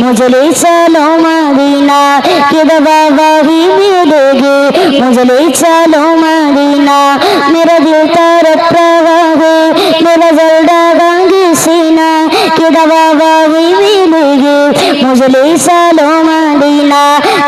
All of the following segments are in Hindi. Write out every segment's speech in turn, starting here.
मुझे ले चलो मदीना कि दवा वही मिलेगी मुझे ले चलो मदीना मेरा दिल तड़प रहा है मेरा दिल डांगे सीना कि दवा वही मिलेगी मुझे ले चलो मदीना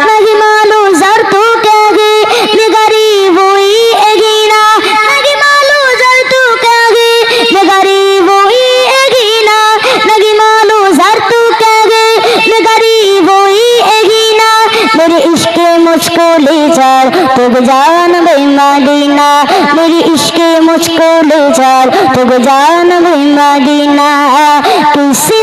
नहीं मालूम जर तू क्या है मैं गरीब हुई एगीना नहीं मालूम जर तू क्या है मैं गरीब हुई एगीना नहीं मालूम जर तू क्या है मैं गरीब हुई एगीना मेरे इश्क मुझको ले चल तो जान भाई मदीना मेरी इश्क मुझको ले चल तो जान भाई मदीना किसी